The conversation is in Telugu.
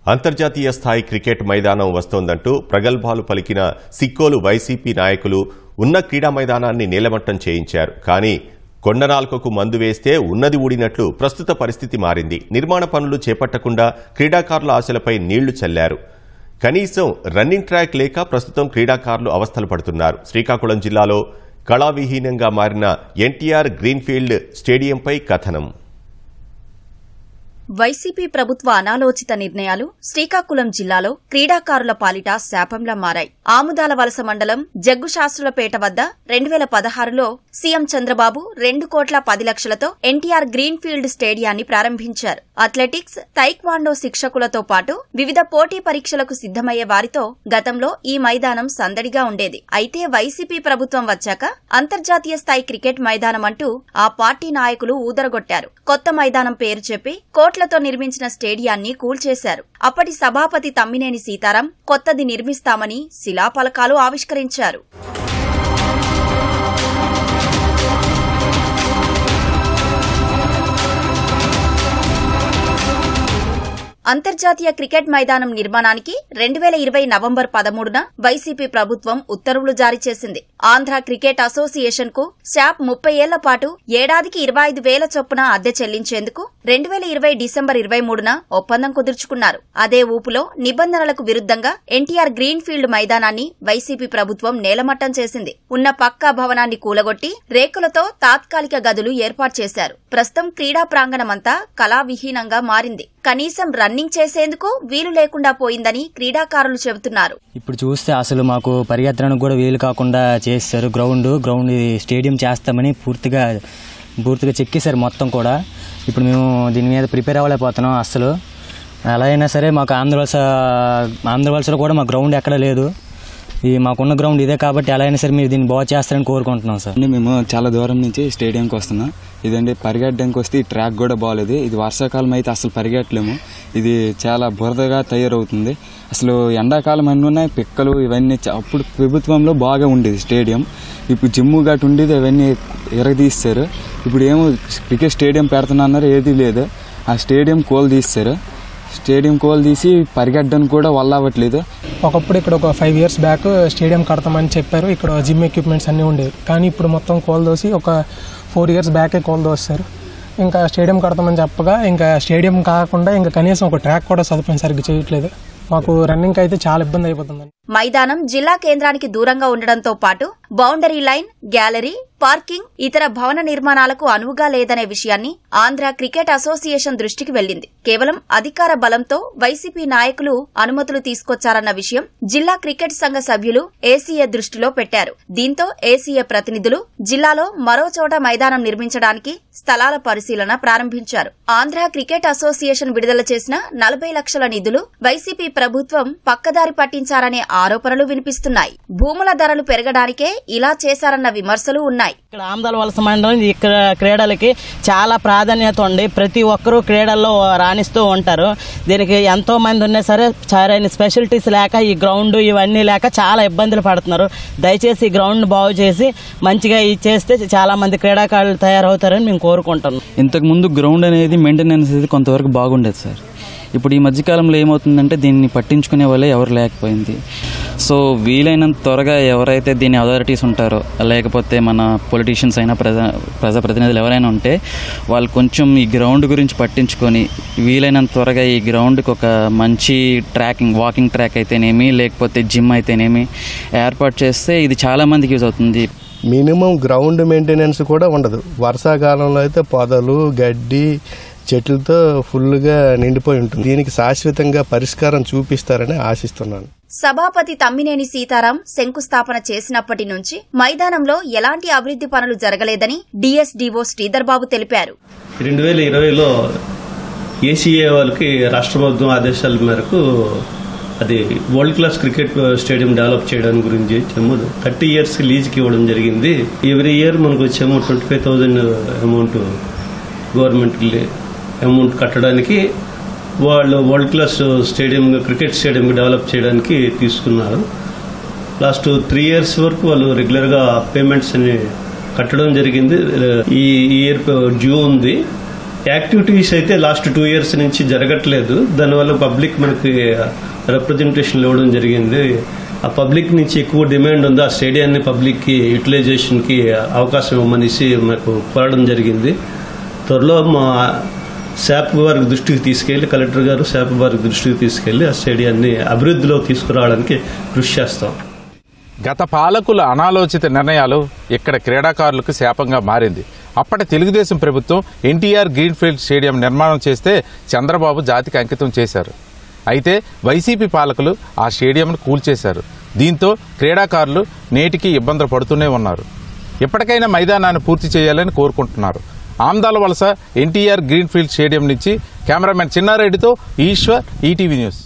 అంతర్జాతీయ స్థాయి క్రికెట్ మైదానం వస్తోందంటూ ప్రగల్భాలు పలికిన సిక్కోలు వైసీపీ నాయకులు ఉన్న క్రీడా మైదానాన్ని నీలమట్టం చేయించారు. కానీ కొండనాల్కకు మందు వేస్తే ఉన్నది ఊడినట్లు ప్రస్తుత పరిస్థితి మారింది. నిర్మాణ పనులు చేపట్టకుండా క్రీడాకారుల ఆశలపై నీళ్లు చల్లారు. కనీసం రన్నింగ్ ట్రాక్ లేక ప్రస్తుతం క్రీడాకారులు అవస్థలు పడుతున్నారు. శ్రీకాకుళం జిల్లాలో కళావిహీనంగా మారిన ఎన్టీఆర్ గ్రీన్ఫీల్డ్ స్టేడియంపై కథనం. వైసీపీ ప్రభుత్వ అనాలోచిత నిర్ణయాలు శ్రీకాకుళం జిల్లాలో క్రీడాకారుల పాలిట శాపంలా మారాయి. ఆముదాల వలస మండలం జగ్గుశాస్త్రులపేట వద్ద 2016లో సీఎం చంద్రబాబు 2,10,00,000తో ఎన్టీఆర్ గ్రీన్ఫీల్డ్ స్టేడియాన్ని ప్రారంభించారు. అథ్లెటిక్స్, తైక్వాండో శిక్షకులతో పాటు వివిధ పోటీ పరీక్షలకు సిద్దమయ్యే వారితో గతంలో ఈ మైదానం సందడిగా ఉండేది. అయితే వైసీపీ ప్రభుత్వం వచ్చాక అంతర్జాతీయ స్థాయి క్రికెట్ మైదానం అంటూ ఆ పార్టీ నాయకులు ఊదరగొట్టారు. కొత్త మైదానం పేరు చెప్పి కోట్లతో నిర్మించిన స్టేడియాన్ని కూల్చేశారు. అప్పటి సభాపతి తమ్మినేని సీతారాం కొత్తది నిర్మిస్తామని శిలాఫలకాలు ఆవిష్కరించారు. అంతర్జాతీయ క్రికెట్ మైదానం నిర్మాణానికి 2020 నవంబర్ 13న వైసీపీ ప్రభుత్వం ఉత్తర్వులు జారీ చేసింది. ఆంధ్ర క్రికెట్ అసోసియేషన్ కు శాప్ 30 ఏళ్ల పాటు ఏడాదికి 25,000 చొప్పున అద్దె చెల్లించేందుకు 2020 డిసెంబర్ 23న ఒప్పందం కుదుర్చుకున్నారు. అదే ఊపులో నిబంధనలకు విరుద్దంగా ఎన్టీఆర్ గ్రీన్ఫీల్డ్ మైదానాన్ని వైసీపీ ప్రభుత్వం నేలమట్టం చేసింది. ఉన్న పక్కా భవనాన్ని కూలగొట్టి రేకులతో తాత్కాలిక గదులు ఏర్పాటు చేశారు. ప్రస్తుతం క్రీడా ప్రాంగణమంతా కళావిహీనంగా మారింది. కనీసం రన్నింగ్ చేసేందుకు వీలు లేకుండా పోయిందని క్రీడాకారులు చెబుతున్నారు. ఇప్పుడు చూస్తే అసలు మాకు పరిగెత్తడానికి కూడా వీలు కాకుండా చేశారు. గ్రౌండ్ స్టేడియం చేస్తామని పూర్తిగా చెక్కేశారు మొత్తం కూడా. ఇప్పుడు మేము దీని మీద ప్రిపేర్ అవ్వలేకపోతున్నాం. అసలు ఎలా అయినా సరే మాకు ఆంధ్రవలసలో కూడా మా గ్రౌండ్ ఎక్కడ లేదు. మాకున్న గ్రౌండ్ ఇదే కాబట్టి ఎలా అయినా సరే మీరు దీన్ని బాగా చేస్తారని కోరుకుంటున్నాం సార్. మేము చాలా దూరం నుంచి స్టేడియంకి వస్తున్నాం. ఇదండి పరిగెట్టడానికి వస్తే ఈ ట్రాక్ కూడా బాగలేదు. ఇది వర్షాకాలం అయితే అసలు పరిగెట్టలేము. ఇది చాలా బురదగా తయారవుతుంది. అసలు ఎండాకాలం అన్నీ ఉన్నాయి, పిక్కలు ఇవన్నీ. అప్పుడు ప్రభుత్వంలో బాగా ఉండేది స్టేడియం. ఇప్పుడు జిమ్ము గట్టు ఉండేది, అవన్నీ ఎరగదీస్తారు. ఇప్పుడు ఏమో క్రికెట్ స్టేడియం పెడుతున్నా అన్నారు, ఏది లేదు. ఆ స్టేడియం కోల్ తీస్తారు. స్టేడియం కోల్ తీసి పరిగెట్టడానికి కూడా వల్ల అవ్వట్లేదు. ఒకప్పుడు ఇక్కడ ఒక 5 years బ్యాక్ స్టేడియం కడతామని చెప్పారు. ఇక్కడ జిమ్ ఎక్విప్మెంట్స్ అన్నీ ఉండేవి. కానీ ఇప్పుడు మొత్తం కోల్ దోసి ఒక 4 years బ్యాకే కోల్ దోస్తారు. ఇంకా స్టేడియం కడతామని చెప్పగా ఇంకా స్టేడియం కాకుండా ఇంకా కనీసం ఒక ట్రాక్ కూడా సదుపాయం సరిగ్గా చేయట్లేదు. మాకు రన్నింగ్ అయితే చాలా ఇబ్బంది అయిపోతుంది. మైదానం జిల్లా కేంద్రానికి దూరంగా ఉండడంతో పాటు బౌండరీ లైన్, గ్యాలరీ, పార్కింగ్, ఇతర భవన నిర్మాణాలకు అనువుగా లేదనే విషయాన్ని ఆంధ్ర క్రికెట్ అసోసియేషన్ దృష్టికి వెళ్లింది. కేవలం అధికార బలంతో వైసీపీ నాయకులు అనుమతులు తీసుకొచ్చారన్న విషయం జిల్లా క్రికెట్ సంఘ సభ్యులు ఏసీఏ దృష్టిలో పెట్టారు. దీంతో ఏసీఏ ప్రతినిధులు జిల్లాలో మరో చోట మైదానం నిర్మించడానికి స్థలాల పరిశీలన ప్రారంభించారు. ఆంధ్ర క్రికెట్ అసోసియేషన్ విడుదల చేసిన 40 లక్షల నిధులు వైసీపీ ప్రభుత్వం పక్కదారి పట్టించారనే ఆరోపణలు వినిపిస్తున్నాయి. భూముల ధరలు పెరగడానికే ఇలా చేశారన్న విమర్శలు ఉన్నాయి. ఇక్కడ ఆముదాల వలస మండలం ఇక్కడ క్రీడలకి చాలా ప్రాధాన్యత ఉంది. ప్రతి ఒక్కరూ క్రీడల్లో రాణిస్తూ ఉంటారు. దీనికి ఎంతో మంది ఉన్నా సరే సరైన స్పెషాలిటీస్ లేక ఈ గ్రౌండ్ ఇవన్నీ లేక చాలా ఇబ్బందులు పడుతున్నారు. దయచేసి ఈ గ్రౌండ్ బాగు చేసి మంచిగా చేస్తే చాలా మంది క్రీడాకారులు తయారవుతారని మేము కోరుకుంటున్నాం. ఇంతకు ముందు గ్రౌండ్ అనేది మెయింటెనెన్స్ అనేది కొంతవరకు బాగుండేది సార్. ఇప్పుడు ఈ మధ్యకాలంలో ఏమవుతుందంటే దీన్ని పట్టించుకునే వాళ్ళే ఎవరు లేకపోయింది. సో వీలైనంత త్వరగా ఎవరైతే దీని అథారిటీస్ ఉంటారో లేకపోతే మన పొలిటీషియన్స్ అయినా ప్రజాప్రతినిధులు ఎవరైనా ఉంటే వాళ్ళు కొంచెం ఈ గ్రౌండ్ గురించి పట్టించుకొని వీలైనంత త్వరగా ఈ గ్రౌండ్కి ఒక మంచి వాకింగ్ ట్రాక్ అయితేనేమి లేకపోతే జిమ్ అయితేనేమి ఏర్పాటు చేస్తే ఇది చాలామందికి యూజ్ అవుతుంది. మినిమం గ్రౌండ్ మెయింటెనెన్స్ కూడా ఉండదు. వర్షాకాలంలో అయితే పొదలు, గడ్డి, చెట్లతో ఫుల్గా నిండిపోయి ఉంటుంది. దీనికి శాశ్వతంగా పరిష్కారం చూపిస్తారని ఆశిస్తున్నాను. సభాపతి తమ్మినేని సీతారాం శంకుస్థాపన చేసినప్పటి నుంచి మైదానంలో ఎలాంటి అభివృద్ది పనులు జరగలేదని డిఎస్డీఓ శ్రీధర్ బాబు తెలిపారు. 2020లో ఏసీఏ వాళ్ళకి రాష్ట్ర ప్రభుత్వం ఆదేశాల మేరకు అది world class cricket stadium develop చేయడానికి గురించి 30 years లీజ్కి ఇవ్వడం జరిగింది. ఎవ్రీ ఇయర్ మనకు వచ్చేమో 25,000 అమౌంట్ గవర్నమెంట్ అమౌంట్ కట్టడానికి వాళ్ళు world class stadium cricket stadium develop చేయడానికి తీసుకున్నారు. లాస్ట్ 3 years వరకు వాళ్ళు రెగ్యులర్గా పేమెంట్స్ అని కట్టడం జరిగింది. ఈ ఇయర్ డ్యూ ఉంది. యాక్టివిటీస్ అయితే లాస్ట్ 2 years నుంచి జరగట్లేదు. దానివల్ల పబ్లిక్ మనకి రిప్రజెంటేషన్ ఇవ్వడం జరిగింది. ఆ పబ్లిక్ నుంచి ఎక్కువ డిమాండ్ ఉంది. ఆ స్టేడియాన్ని పబ్లిక్కి యూటిలైజేషన్కి అవకాశం ఇవ్వమనేసి మాకు కోరడం జరిగింది. త్వరలో మా శాప్ వారి దృష్టికి తీసుకెళ్లి, కలెక్టర్ గారు శాప్ వారి దృష్టికి తీసుకెళ్లి ఆ స్టేడియాన్ని అభివృద్ధిలో తీసుకురావడానికి కృషి చేస్తాం. గత పాలకుల అనాలోచిత నిర్ణయాలు ఇక్కడ క్రీడాకారులకు శాపంగా మారింది. అప్పటి తెలుగుదేశం ప్రభుత్వం ఎన్టీఆర్ గ్రీన్ఫీల్డ్ స్టేడియం నిర్మాణం చేస్తే చంద్రబాబు జాతికి అంకితం చేశారు. అయితే వైసీపీ పాలకులు ఆ స్టేడియంను కూల్చేశారు. దీంతో క్రీడాకారులు నేటికి ఇబ్బందులు పడుతూనే ఉన్నారు. ఇప్పటికైనా మైదానాన్ని పూర్తి చేయాలని కోరుకుంటున్నారు. ఆమ్దాల వలస ఎన్టీఆర్ గ్రీన్ఫీల్డ్ స్టేడియం నుంచి కెమెరామెన్ చిన్నారెడ్డితో ఈశ్వర్, ఈటీవీ న్యూస్.